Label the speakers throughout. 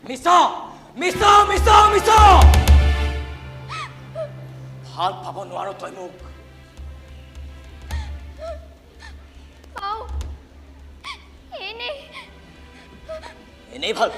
Speaker 1: মিছা মিছা মিছা মিছা ভাল পাব নোৱাৰ তই মোক
Speaker 2: পাও
Speaker 1: এনেই ভাল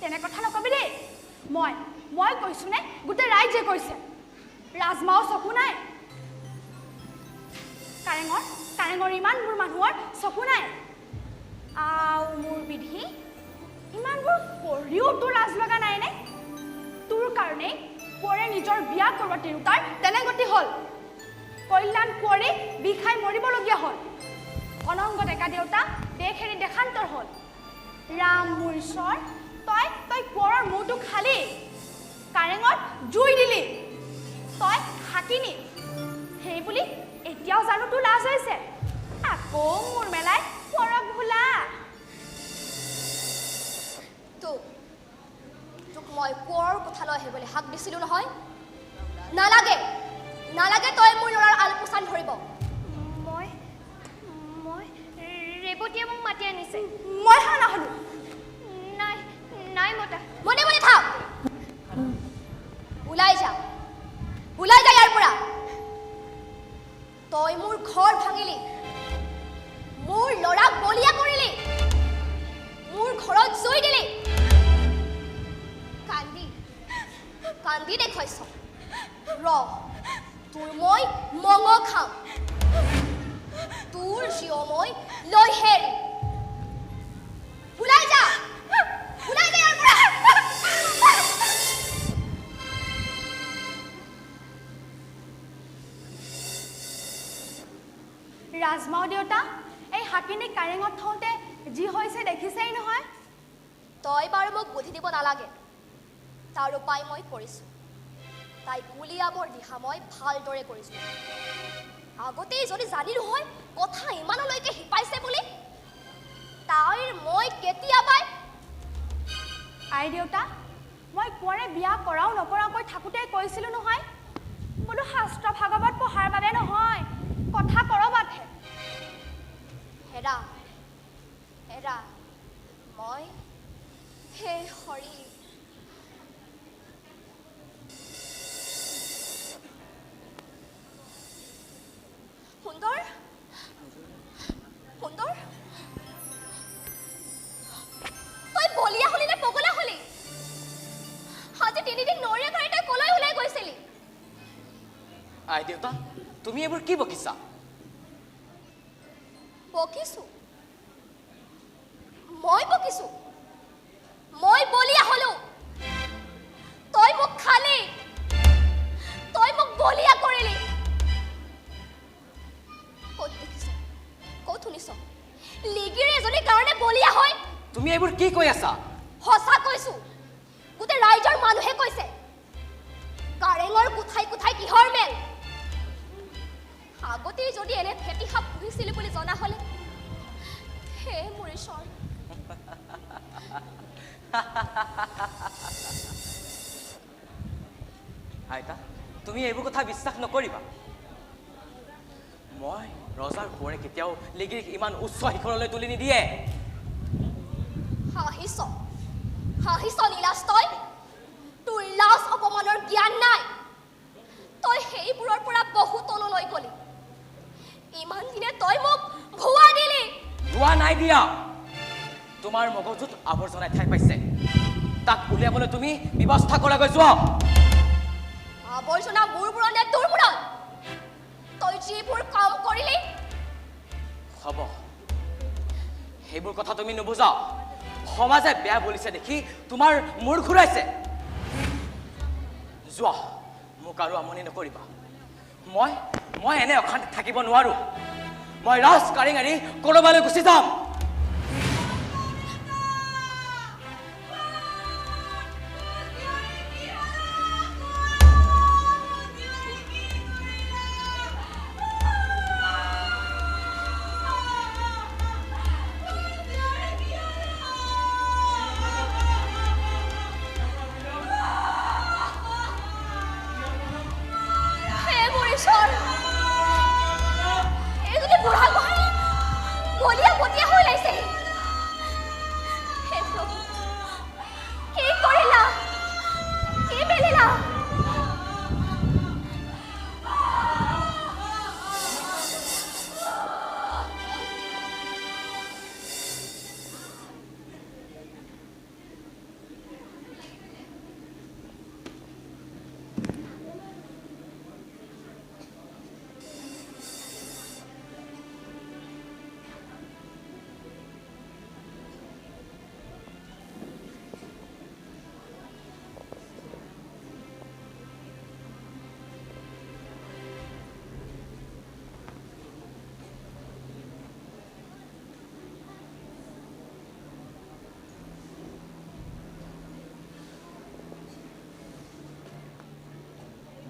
Speaker 3: তেনে কথা নকবি দেই মই কৈছো নে গোটেই ৰাইজে কৈছে ৰাজমাও চকু নাই কাৰেঙৰ ইমানবোৰ মানুহৰ চকু নাই আও মোৰ বিধি ইমানবোৰ কৰিও তোৰ লাজ লগা নাই নে তোৰ কাৰণে পৰে নিজৰ বিয়া কৰোৱা তিৰোতাৰ তেনে গতি হ'ল কল্যাণ কৰি বিষাই মৰিবলগীয়া হ'ল অনংগ ডেকা দেউতা দেশ এৰি দেশান্তৰ হ'ল ৰাম মোৰ ঈশ্বৰ তই পৰৰ মূৰটো খালি কাৰেঙত জুই দিলি তই হাকিনি সেই বুলি এতিয়াও জানো তোৰ লাজ হৈছে আকৌ মোৰ মেলাই পৰক ভোলা
Speaker 2: তোক মই পৰৰ কথা লৈ আহিবলৈ হাক দিছিলো নহয় নালাগে তই মোৰ ল'ৰাৰ আলপোচান ধৰিব মই ৰেৱতীয়ে মোক মাতি আনিছে
Speaker 3: মই হা নহলো
Speaker 2: নাই মতা মনে থাক ওলাই যা ইয়াৰ পৰা তই মোৰ ঘৰ ভাঙিলি মোৰ ল'ৰাক বলিয়া কৰিলি মোৰ ঘৰত জুই দিলি কান্দি দেখুৱাইছ তোৰ মই মঙ খাম তোৰ জীৱ মই লৈ হেৰি ওলাই যা ইয়াৰ পৰা
Speaker 3: ৰাজমাও দেউতা এই হাকিনী কাৰেঙত থওঁতে যি হৈছে দেখিছেই নহয়
Speaker 2: তই বাৰু মোক বুদ্ধি দিব নালাগে তাৰ উপায় মই কৰিছোঁ তাইক উলিয়াবৰ দিহা মই ভালদৰে কৰিছোঁ আগতেই যদি জানিলো হয় কথা ইমানলৈকে শিপাইছে বুলি তাইৰ মই কেতিয়াবাই
Speaker 3: আই দেউতা মই পৰে বিয়া কৰাও নকৰাকৈ থাকোঁতে কৈছিলো নহয় বোলো শাস্ত্ৰ ভাগৱত পঢ়াৰ বাবে নহয় কথা কৰবাতহে
Speaker 2: হেৰা মই হে হৰি সুন্দৰ তই বলিয়া হলি নে পগলা হলি আজি 3 দিন নৰীয়া কৰি তই কলৈ ওলাই গৈছিলি
Speaker 1: আই দেউতা তুমি এইবোৰ কি বকিছা
Speaker 2: মই বলিয়া হলো তই মোক খালি তই মোক বলিয়া কৰিলি ক'ত শুনিছ লিগিৰ এজনী কাৰণে বলিয়া হয়
Speaker 1: তুমি এইবোৰ কি কৈ আছা
Speaker 2: সঁচা কৈছো গোটেই ৰাইজৰ মানুহে কৈছে কাৰেঙৰ কোঠাই কিহৰ মেল আগতে যদি এনে ফেটি সাপ পুহিছিলি বুলি জনা হলে হে মোৰ ঈশ্বৰ
Speaker 1: আইতা তুমি এইবোৰ কথা বিশ্বাস নকৰিবা মই ৰজাৰ কোঁৱৰে কেতিয়াও লিগিৰিক ইমান উচ্চ শিখৰলৈ তুলি নিদিয়ে
Speaker 2: হাঁহিছ নীলাজ তই তোৰ লাজ অপমানৰ জ্ঞান নাই তই সেইবোৰৰ পৰা বহু তললৈ গলি
Speaker 1: নাই দিয়া তোমাৰ মগজুত আৱৰ্জনাই ঠাই পাইছে তাক উলিয়াবলৈ তুমি ব্যৱস্থা কৰাগৈ যোৱা
Speaker 2: আৱৰ্জনা মোৰ মূৰত নে তোৰ মূৰত তই যিবোৰ কাম কৰিলি
Speaker 1: হ'ব সেইবোৰ কথা তুমি নুবুজা সমাজে বেয়া বলিছে দেখি তোমাৰ মূৰ ঘূৰাইছে যোৱা মোক আৰু আমনি নকৰিবা মই এনে অশান্তিত থাকিব নোৱাৰো মই ৰাজ কাৰিং এৰি ক'ৰবালৈ গুচি যাম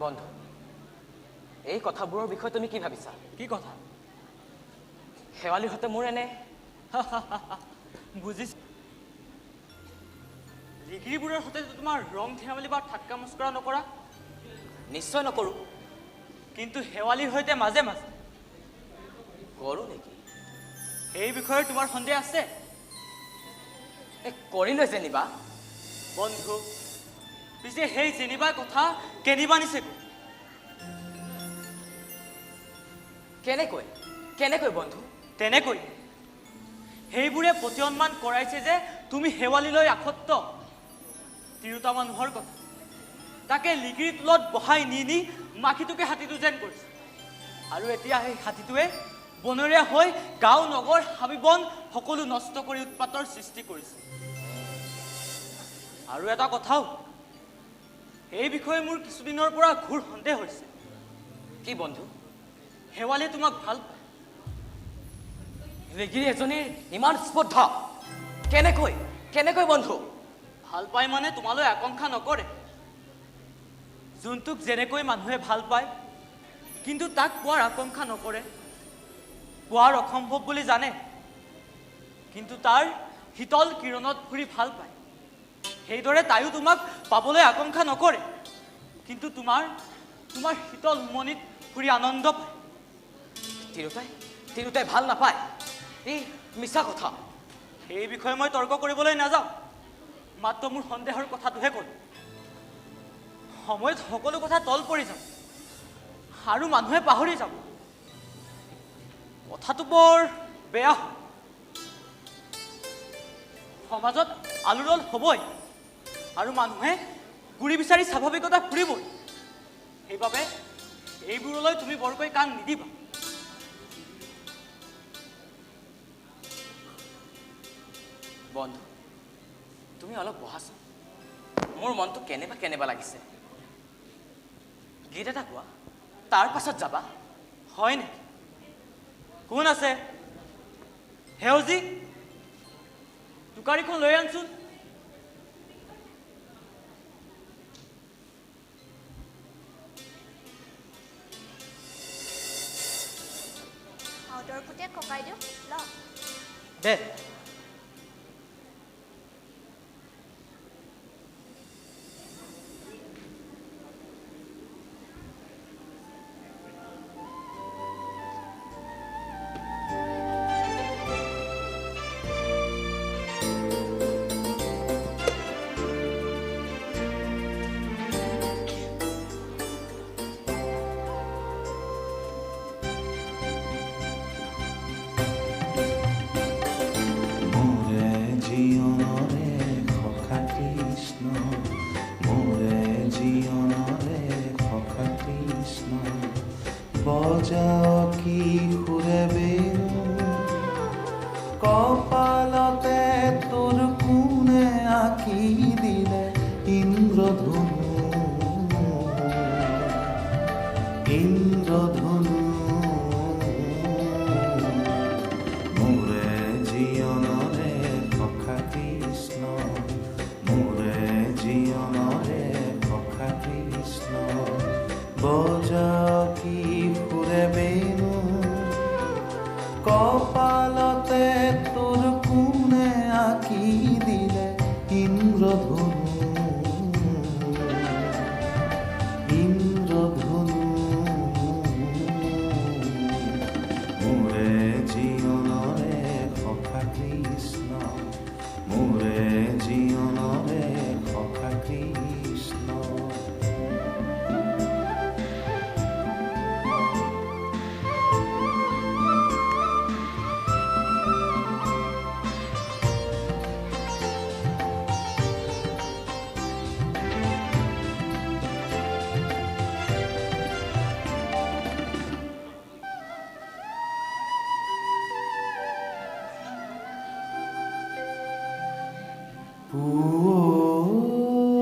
Speaker 1: বন্ধু এই কথাবোৰৰ বিষয়ে তুমি কি ভাবিছা
Speaker 4: কি কথা
Speaker 1: শেৱালিৰ হতে মোৰ এনে
Speaker 4: বুজিছ ডিগ্ৰীবোৰৰ সৈতে তোমাৰ ৰং ধেমালি বা ঠাট্টা মস্কৰা নকৰা
Speaker 1: নিশ্চয় নকৰো
Speaker 4: কিন্তু শেৱালিৰ সৈতে মাজে মাজে
Speaker 1: কৰো নেকি
Speaker 4: এই বিষয়ে তোমাৰ সন্দেহ আছে
Speaker 1: কৰিলৈ যেনিবা
Speaker 4: বন্ধু পিছে সেই যেনিবা কথা কেনিবা নিছে
Speaker 1: কেনেকৈ বন্ধু
Speaker 4: তেনেকৈ সেইবোৰে প্ৰত্যয়নমান কৰাইছে যে তুমি শেৱালিলৈ আসক্ত তিৰোতা মানুহৰ কথা তাকে লিগিৰ তলত বহাই নি মাখিটোকে হাতীটো যেন কৰিছে আৰু এতিয়া সেই হাতীটোৱে বনৰীয়া হৈ গাঁও নগৰ হাবি বন সকলো নষ্ট কৰি উৎপাতৰ সৃষ্টি কৰিছে আৰু এটা কথাও এই বিষয়ে মোৰ কিছুদিনৰ পৰা ঘূৰ সন্দেহ হৈছে
Speaker 1: কি বন্ধু
Speaker 4: শেৱালিয়ে তোমাক ভাল
Speaker 1: লিগিৰি এজনীৰ ইমান স্পৰ্ধা কেনেকৈ বন্ধু
Speaker 4: ভাল পাই মানে তোমালৈ আকাংক্ষা নকৰে যোনটোক যেনেকৈ মানুহে ভাল পায় কিন্তু তাক পোৱাৰ আকাংক্ষা নকৰে পোৱাৰ অসম্ভৱ বুলি জানে কিন্তু তাৰ শীতল কিৰণত ফুৰি ভাল পায় সেইদৰে তাইও তোমাক পাবলৈ আকাংক্ষা নকৰে কিন্তু তোমাৰ শীতল উমনিত ফুৰি আনন্দ পায়
Speaker 1: তিৰোতাই ভাল নাপায় এই মিছা কথা
Speaker 4: এই বিষয়ে মই তৰ্ক কৰিবলৈ নাযাওঁ মাত্ৰ মোৰ সন্দেহৰ কথাটোহে ক'লো সময়ত সকলো কথা তল পৰি যাব আৰু মানুহে পাহৰি যাব কথাটো বৰ বেয়া সমাজত আলোড়ন হ'বই আৰু মানুহে গুৰি বিচাৰি স্বাভাৱিকতা ফুৰিবই সেইবাবে এইবোৰলৈ তুমি বৰকৈ কাণ নিদিবা
Speaker 1: বন্ধু তুমি অলপ বহাচোন মোৰ মনটো কেনেবা লাগিছে গীত এটা কোৱা তাৰ পাছত যাবা
Speaker 4: হয় নেকি কোন আছে সেউজী টোকাৰীখন লৈ আনচোন
Speaker 2: আউটৰ পুতেক ককাই দিওঁ ল
Speaker 4: দে
Speaker 5: বজাও কি সুৰে বেণু কপালতে তোৰ কোনে আঁকি দিলে ইন্দ্ৰধনু ইন্দ্ৰধনু মোৰে জীৱনৰে সখা কৃষ্ণ মোৰে জীৱনৰে সখা কৃষ্ণ বজাও কি সুৰে বেণু কপালতে তোৰ কোনে আঁকি দিলে ইন্দ্ৰধনু ইন্দ্ৰধনু মোৰে জীৱনৰে সখা কৃষ্ণ মোৰে জীৱনৰে সখা কৃষ্ণ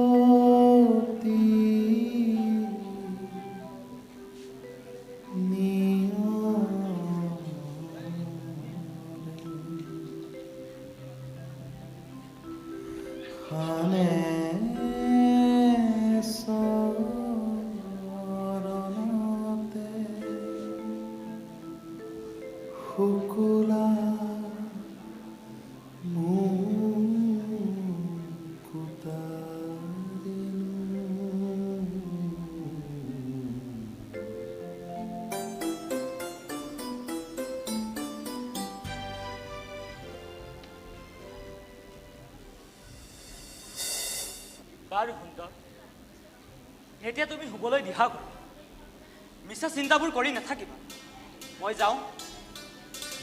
Speaker 5: পুৱতি খানে চৰণতে শুকুলা
Speaker 4: বাৰু সুন্দৰ এতিয়া তুমি শুবলৈ দিহা কৰা মিছা চিন্তাবোৰ কৰি নাথাকিবা মই যাওঁ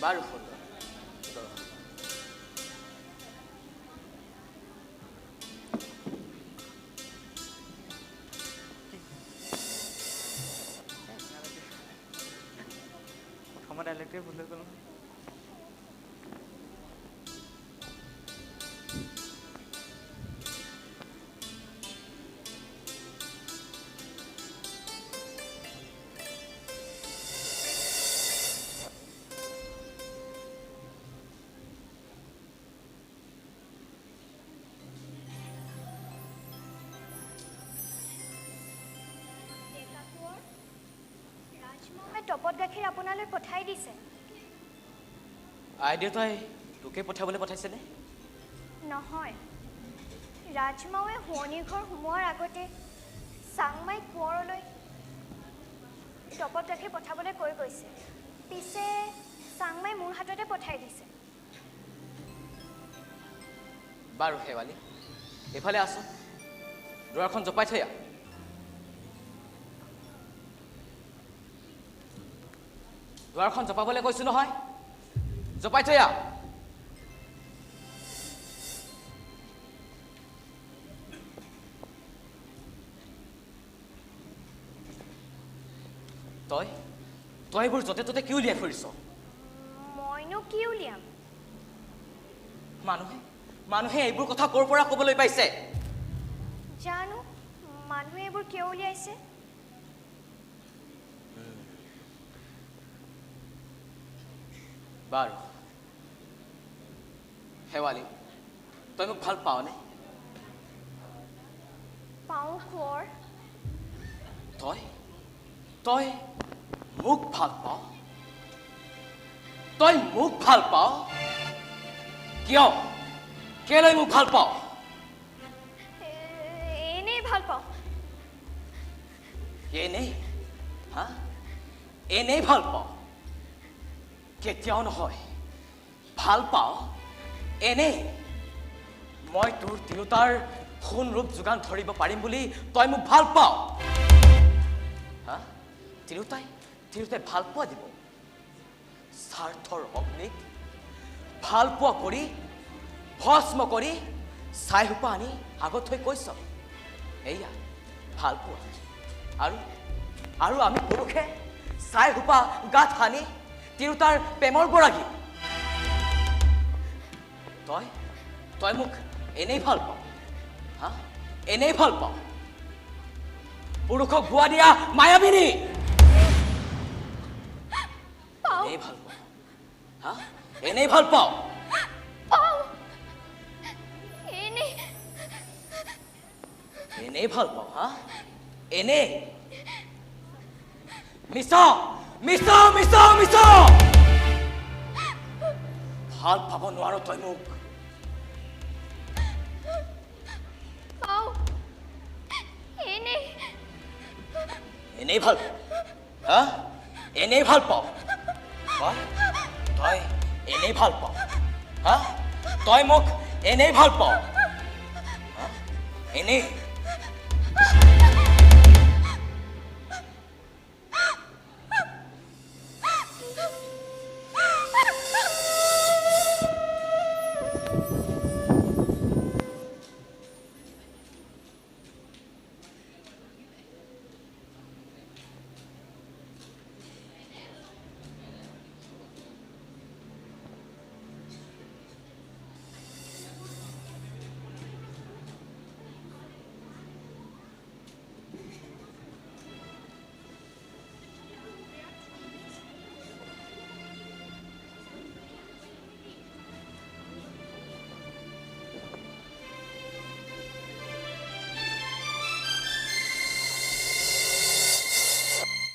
Speaker 1: বাৰু সুন্দৰ
Speaker 4: প্ৰথমতে ডাইলেক্টে ভুল হৈ গ'ল
Speaker 3: টপত গাখীৰ আপোনালৈ পঠাই দিছে
Speaker 1: আই দেউতাই তোকে পঠাবলৈ পঠাইছেনে
Speaker 3: নহয় ৰাজমাৱে শুৱনিৰ ঘৰ সোমোৱাৰ আগতে চাংমাই কোঁৱৰলৈ টপত গাখীৰ পঠাবলৈ কৈ গৈছে পিছে চাংমাই মোৰ হাততে পঠাই দিছে
Speaker 1: বাৰু শেৱালি এইফালে আছো দুৱাৰখন জপাই থৈ আহ দুৱাৰখন জপাবলৈ কৈছো নহয় জপাই থৈ আহ তই তই এইবোৰ য'তে ত'তে কি উলিয়াই ফুৰিছ
Speaker 3: মইনো কি উলিয়াম
Speaker 1: মানুহে এইবোৰ কথা ক'ৰ পৰা ক'বলৈ পাইছে
Speaker 3: জানো মানুহে এইবোৰ কিয় উলিয়াইছে
Speaker 1: বাৰু শেৱালি তই মোক ভাল পাৱনে
Speaker 3: পাওঁ কোঁৱৰ
Speaker 1: তই তই মোক ভাল পাৱ তই মোক ভাল পাৱ কিয় কেলৈ মোক ভাল পাৱ
Speaker 3: এনেই ভাল পাওঁ
Speaker 1: এনেই হা এনেই ভাল পাৱ কেতিয়াও নহয় ভাল পাওঁ এনেই মই তোৰ তিৰোতাৰ সোণ ৰূপ যোগান ধৰিব পাৰিম বুলি তই মোক ভাল পাওঁ হা তিৰোতাই ভাল পোৱা দিব স্বাৰ্থৰ অগ্নিক ভাল পোৱা কৰি ভস্ম কৰি ছাই সোপা আনি আগত থৈ কৈছ এয়া ভাল পোৱা আৰু আমি পুৰুষে ছাই সোপা গাত সানি তিৰোতাৰ প্ৰেমৰ বৰাগী তই তই মোক এনেই ভাল পাওঁ হা এনেই ভাল পাওঁ পুৰুষক ভুৱা দিয়া মায়াবিনী এনেই ভাল পাওঁ হা এনেই ভাল পাওঁ এনেই ভাল পাওঁ হা এনেই মিছ মিছ মিছ মিছ ভাল পাব নোৱাৰ তই মোক এনেই ভাল হা এনেই ভাল পাওঁ তই তই এনেই ভাল পাওঁ হা তই মোক এনেই ভাল পাওঁ হা এনেই